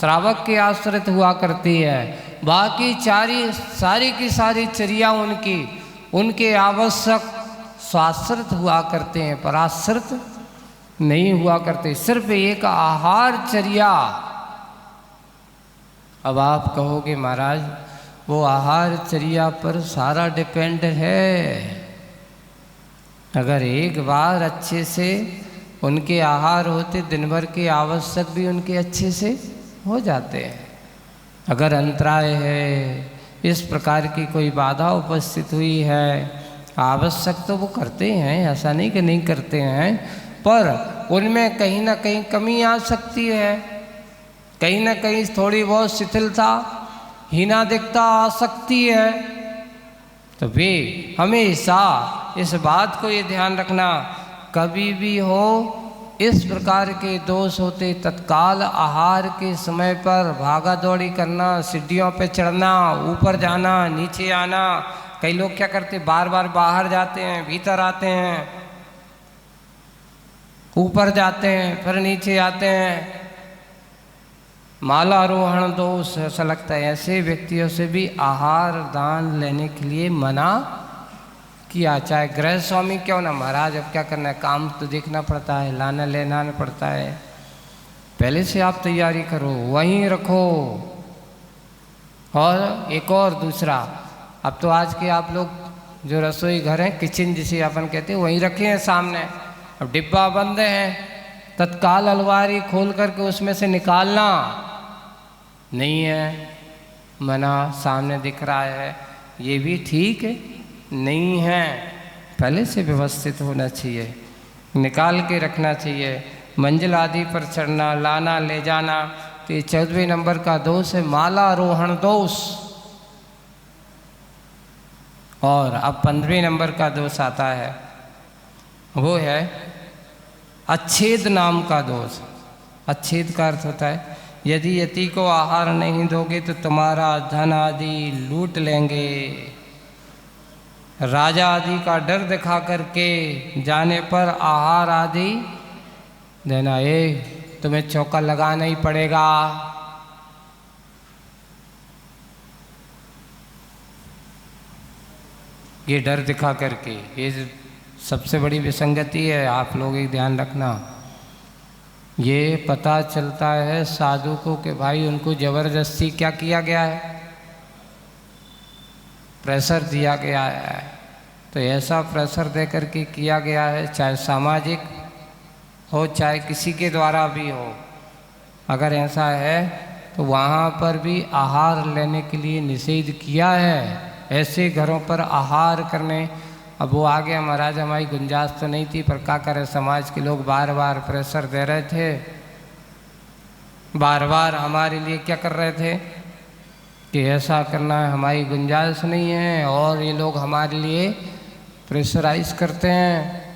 श्रावक के आश्रित हुआ करती है। बाकी सारी की सारी चर्या उनके आवश्यक स्वाश्रित हुआ करते हैं, पराश्रित नहीं हुआ करते, सिर्फ एक आहारचर्या। अब आप कहोगे महाराज वो आहारचर्या पर सारा डिपेंड है। अगर एक बार अच्छे से उनके आहार होते, दिन भर के आवश्यक भी उनके अच्छे से हो जाते हैं। अगर अंतराय है, इस प्रकार की कोई बाधा उपस्थित हुई है, आवश्यक तो वो करते हैं, ऐसा नहीं कि नहीं करते हैं, पर उनमें कहीं ना कहीं कमी आ सकती है, कहीं ना कहीं थोड़ी बहुत शिथिलता, हीनादिकता आ सकती है। तो वे हमेशा इस बात को ये ध्यान रखना, कभी भी हो इस प्रकार के दोष होते, तत्काल आहार के समय पर भागा दौड़ी करना, सीढ़ियों पे चढ़ना, ऊपर जाना, नीचे आना। कई लोग क्या करते, बार बार बाहर जाते हैं, भीतर आते हैं, ऊपर जाते हैं, फिर नीचे आते हैं। मालारोहण दोष, ऐसा लगता है ऐसे व्यक्तियों से भी आहार दान लेने के लिए मना किया, चाहे गृह स्वामी क्यों ना। महाराज अब क्या करना है, काम तो देखना पड़ता है, लाना लेना पड़ता है, पहले से आप तैयारी करो, वहीं रखो। और एक और दूसरा, अब तो आज के आप लोग जो रसोई घर हैं, किचन जिसे अपन कहते हैं, वहीं रखे हैं सामने। अब डिब्बा बंद है, तत्काल अलमारी खोल करके उसमें से निकालना नहीं है, मना, सामने दिख रहा है, ये भी ठीक नहीं है। पहले से व्यवस्थित होना चाहिए, निकाल के रखना चाहिए। मंजिल आदि पर चढ़ना, लाना ले जाना, तो ये 14वें नंबर का दोष है, मालारोहण दोष। और अब 15वें नंबर का दोष आता है, वो है अच्छेद नाम का दोष। अच्छेद का अर्थ होता है, यदि यति को आहार नहीं दोगे तो तुम्हारा धन आदि लूट लेंगे। राजा आदि का डर दिखा करके जाने पर आहार आदि देना, तुम्हें चौका लगाना ही पड़ेगा। ये डर दिखा करके, ये सबसे बड़ी विसंगति है, आप लोग एक ध्यान रखना। ये पता चलता है साधु को कि भाई उनको जबरदस्ती क्या किया गया है, प्रेशर दिया गया है। तो ऐसा प्रेशर दे करके किया गया है, चाहे सामाजिक हो चाहे किसी के द्वारा भी हो, अगर ऐसा है तो वहाँ पर भी आहार लेने के लिए निषेध किया है। ऐसे घरों पर आहार करने, अब वो आ गया महाराज, हमारी गुंजाइश तो नहीं थी, पर क्या करें, समाज के लोग बार बार प्रेशर दे रहे थे, बार बार हमारे लिए क्या कर रहे थे कि ऐसा करना है, हमारी गुंजाइश नहीं है, और ये लोग हमारे लिए प्रेशराइज करते हैं,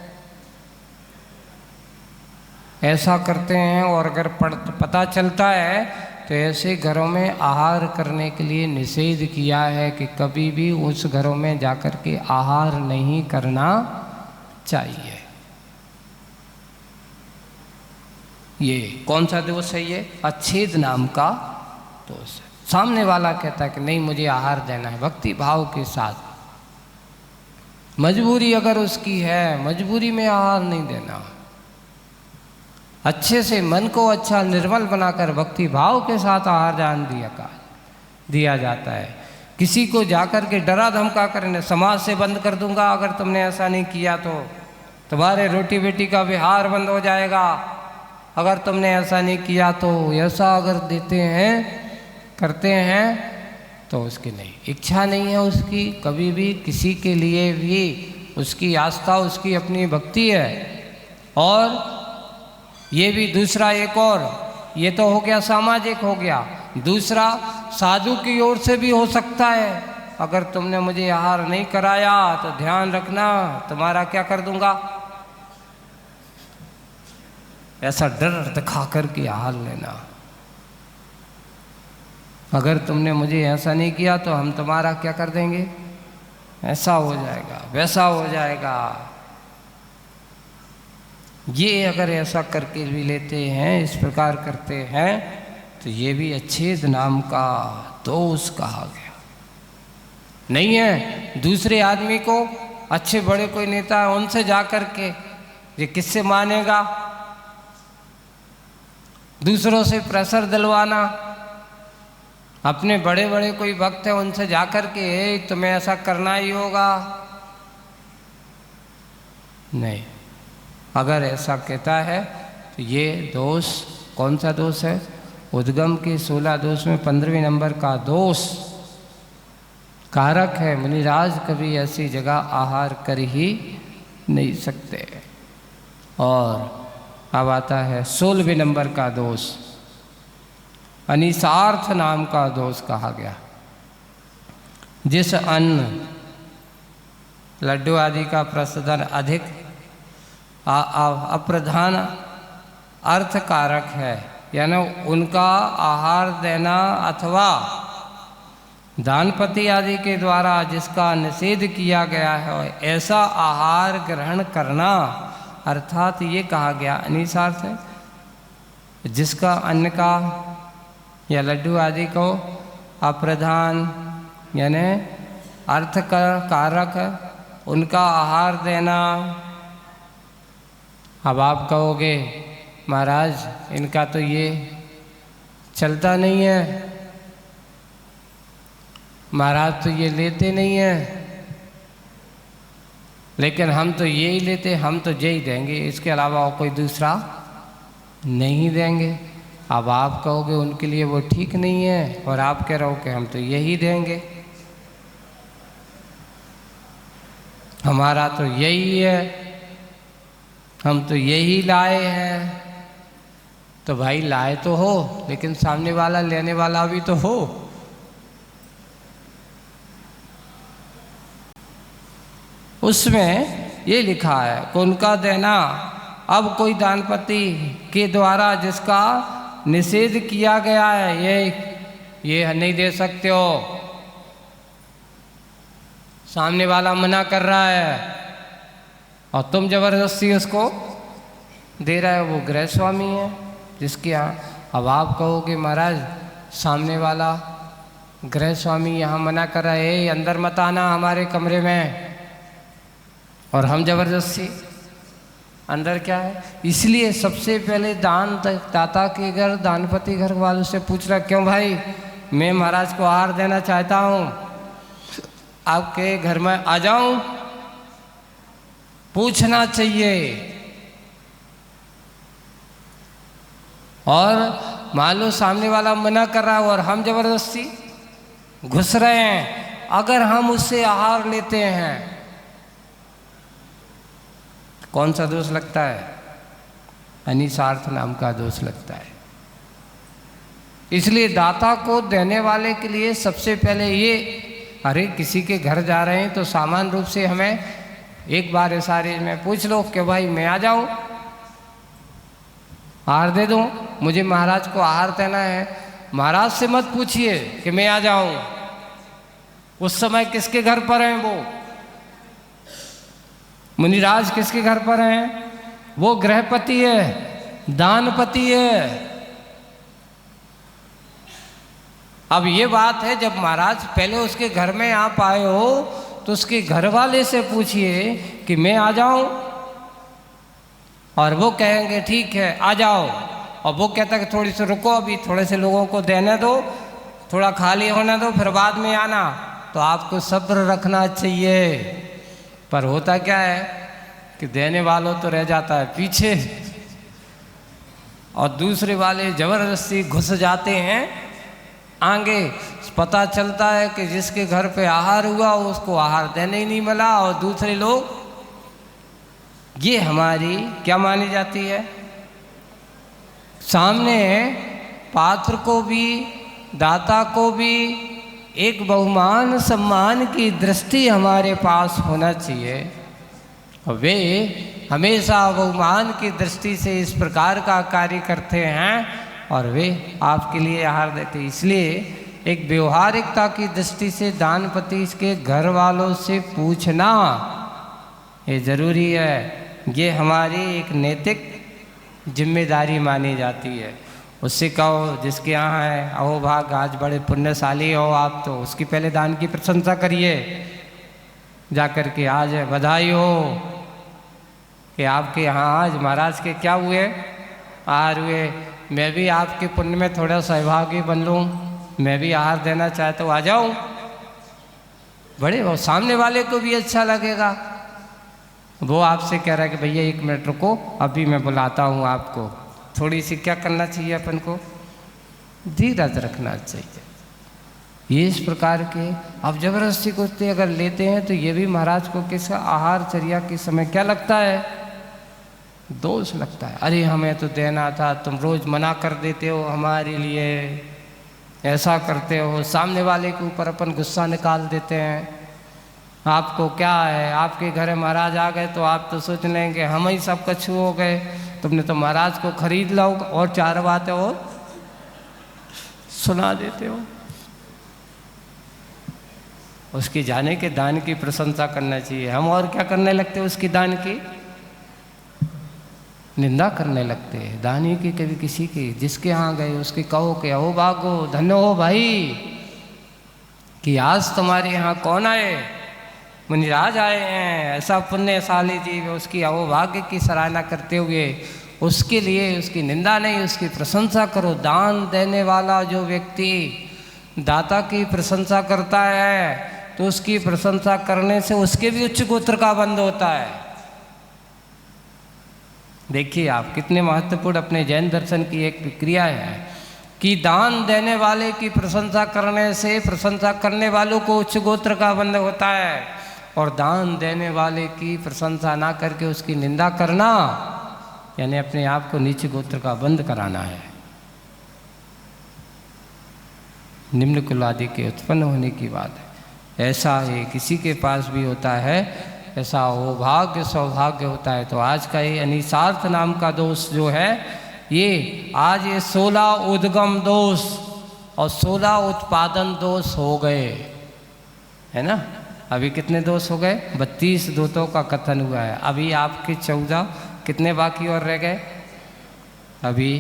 ऐसा करते हैं। और अगर पता चलता है तो ऐसे घरों में आहार करने के लिए निषेध किया है कि कभी भी उस घरों में जाकर के आहार नहीं करना चाहिए। ये कौन सा दोष है, ये अच्छेद नाम का दोष है। सामने वाला कहता है कि नहीं मुझे आहार देना है, भक्ति भाव के साथ, मजबूरी अगर उसकी है, मजबूरी में आहार नहीं देना, अच्छे से मन को अच्छा निर्मल बनाकर भक्ति भाव के साथ आहार दान दिया जाता है। किसी को जाकर के डरा धमका कर समाज से बंद कर दूंगा, अगर तुमने ऐसा नहीं किया तो तुम्हारे रोटी बेटी का विहार बंद हो जाएगा, अगर तुमने ऐसा नहीं किया तो, ऐसा अगर देते हैं करते हैं तो उसकी नहीं इच्छा नहीं है, उसकी कभी भी किसी के लिए भी उसकी आस्था, उसकी अपनी भक्ति है। और ये भी दूसरा एक और, ये तो हो गया सामाजिक हो गया, दूसरा साधु की ओर से भी हो सकता है, अगर तुमने मुझे आहार नहीं कराया तो ध्यान रखना तुम्हारा क्या कर दूंगा, ऐसा डर दिखा करके आहार लेना, अगर तुमने मुझे ऐसा नहीं किया तो हम तुम्हारा क्या कर देंगे, ऐसा हो जाएगा, वैसा हो जाएगा। ये अगर ऐसा करके भी लेते हैं, इस प्रकार करते हैं, तो ये भी अच्छेद नाम का दोष कहा गया। नहीं है दूसरे आदमी को, अच्छे बड़े कोई नेता है उनसे जा कर के ये किससे मानेगा? दूसरों से प्रेशर दिलवाना, अपने बड़े बड़े कोई भक्त है उनसे जा कर के तुम्हें ऐसा करना ही होगा। नहीं, अगर ऐसा कहता है तो ये दोष कौन सा दोष है? उद्गम के 16 दोष में 15वें नंबर का दोष कारक है। मुनिराज कभी ऐसी जगह आहार कर ही नहीं सकते। और अब आता है 16वें नंबर का दोष, अनिसार्थ नाम का दोष कहा गया। जिस अन्न लड्डू आदि का प्रसादन अधिक अप्रधान अर्थ कारक है, यानी उनका आहार देना अथवा दानपति आदि के द्वारा जिसका निषेध किया गया है, ऐसा आहार ग्रहण करना, अर्थात ये कहा गया अनिसार्थ है, जिसका अन्न का या लड्डू आदि को अप्रधान यानी अर्थ का कारक उनका आहार देना। अब आप कहोगे महाराज इनका तो ये चलता नहीं है, महाराज तो ये लेते नहीं है, लेकिन हम तो ये ही लेते, हम तो यही देंगे, इसके अलावा कोई दूसरा नहीं देंगे। अब आप कहोगे उनके लिए वो ठीक नहीं है, और आप कह रहे हो कि हम तो यही देंगे, हमारा तो यही है, हम तो यही लाए हैं। तो भाई लाए तो हो, लेकिन सामने वाला लेने वाला भी तो हो। उसमें ये लिखा है कि उनका देना, अब कोई दानपति के द्वारा जिसका निषेध किया गया है, ये नहीं दे सकते हो, सामने वाला मना कर रहा है और तुम जबरदस्ती उसको दे रहे हो, वो गृह स्वामी है जिसके यहाँ। अब आप कहोगे महाराज सामने वाला गृह स्वामी यहाँ मना कर रहा है, अंदर मत आना हमारे कमरे में, और हम जबरदस्ती अंदर क्या है? इसलिए सबसे पहले दाता के घर, दानपति घर वालों से पूछ रहा, क्यों भाई मैं महाराज को आहार देना चाहता हूँ, आपके घर में आ जाऊं? पूछना चाहिए। और मान लो सामने वाला मना कर रहा है और हम जबरदस्ती घुस रहे हैं, अगर हम उससे आहार लेते हैं, कौन सा दोष लगता है? अनिसार्थ नाम का दोष लगता है। इसलिए दाता को देने वाले के लिए सबसे पहले ये, अरे किसी के घर जा रहे हैं तो सामान्य रूप से हमें एक बार इशारे में पूछ लो कि भाई मैं आ जाऊं, आहार दे दूं, मुझे महाराज को आहार देना है। महाराज से मत पूछिए कि मैं आ जाऊं, उस समय किसके घर पर हैं वो? मुनिराज किसके घर पर हैं? वो गृहपति है, दानपति है। अब ये बात है, जब महाराज पहले उसके घर में आप आए हो तो उसके घर वाले से पूछिए कि मैं आ जाऊं, और वो कहेंगे ठीक है आ जाओ, और वो कहता है कि थोड़ी सी रुको, अभी थोड़े से लोगों को देने दो, थोड़ा खाली होने दो, फिर बाद में आना। तो आपको सब्र रखना चाहिए। पर होता क्या है कि देने वालों तो रह जाता है पीछे, और दूसरे वाले जबरदस्ती घुस जाते हैं आगे। पता चलता है कि जिसके घर पे आहार हुआ उसको आहार देने ही नहीं मिला, और दूसरे लोग, ये हमारी क्या मानी जाती है? सामने पात्र को भी, दाता को भी एक बहुमान सम्मान की दृष्टि हमारे पास होना चाहिए। वे हमेशा बहुमान की दृष्टि से इस प्रकार का कार्य करते हैं, और वे आपके लिए आहार देते। इसलिए एक व्यवहारिकता की दृष्टि से दानपति के घर वालों से पूछना ये जरूरी है। ये हमारी एक नैतिक जिम्मेदारी मानी जाती है। उससे कहो जिसके यहाँ है अहो भाग, आज बड़े पुण्यशाली हो आप, तो उसकी पहले दान की प्रशंसा करिए जा कर के। आज बधाई हो कि आपके यहाँ आज महाराज के क्या हुए, आहार हुए। मैं भी आपके पुण्य में थोड़ा सहभागी बन लूँ, मैं भी आहार देना चाहता हूँ, आ जाऊँ। बड़े वो सामने वाले को भी अच्छा लगेगा। वो आपसे कह रहा है कि भैया 1 मिनट रुको, अभी मैं बुलाता हूँ आपको। थोड़ी सी क्या करना चाहिए अपन को, धीरज रखना चाहिए। ये इस प्रकार के अब जबरदस्ती कुश्ती अगर लेते हैं तो ये भी महाराज को किस आहार चर्या के समय क्या लगता है, दोष लगता है। अरे हमें तो देना था, तुम रोज मना कर देते हो हमारे लिए, ऐसा करते हो। सामने वाले के ऊपर अपन गुस्सा निकाल देते हैं। आपको क्या है, आपके घर महाराज आ गए तो आप तो सोच लेंगे हम ही सब कछु हो गए, तुमने तो महाराज को खरीद लो, और 4 बातें और सुना देते हो। उसके जाने के दान की प्रशंसा करना चाहिए। हम और क्या करने लगते हैं, उसकी दान की निंदा करने लगते हैं। दानी की कभी किसी की जिसके यहाँ गए उसके कहो कि ओ भागो, धन्य हो भाई कि आज तुम्हारे यहाँ कौन आए, मुनिराज आए हैं, ऐसा पुण्यशाली जीव। उसकी अहोभाग्य की सराहना करते हुए उसके लिए उसकी निंदा नहीं, उसकी प्रशंसा करो। दान देने वाला जो व्यक्ति दाता की प्रशंसा करता है तो उसकी प्रशंसा करने से उसके भी उच्च गोत्र का बंध होता है। देखिए आप कितने महत्वपूर्ण अपने जैन दर्शन की एक क्रिया है कि दान देने वाले की प्रशंसा करने से प्रशंसा करने वालों को उच्च गोत्र का बंध होता है, और दान देने वाले की प्रशंसा ना करके उसकी निंदा करना यानी अपने आप को नीच गोत्र का बंध कराना है। निम्न कुल आदि के उत्पन्न होने की बात है। ऐसा है किसी के पास भी होता है, ऐसा अहोभाग्य सौभाग्य होता है। तो आज का ये अनिसार्थ नाम का दोष जो है, ये आज ये 16 उद्गम दोष और 16 उत्पादन दोष हो गए, है ना। अभी कितने दोष हो गए, 32 दोषों का कथन हुआ है। अभी आपके 14 कितने बाकी और रह गए, अभी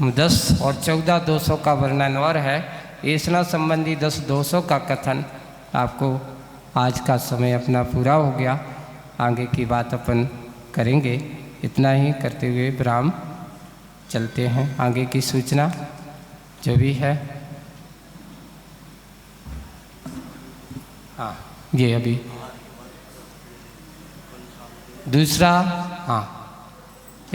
10 और 14 दोषों का वर्णन और है। ऐसा संबंधी 10 दोषों का कथन आपको आज का समय अपना पूरा हो गया। आगे की बात अपन करेंगे। इतना ही करते हुए विराम चलते हैं। आगे की सूचना जो भी है, हाँ ये अभी दूसरा, हाँ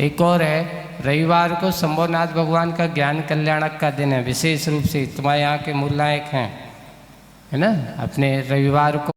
एक और है, रविवार को शंभुनाथ भगवान का ज्ञान कल्याणक का दिन है। विशेष रूप से तुम्हारे यहाँ के मूल नायक हैं, है ना, अपने रविवार को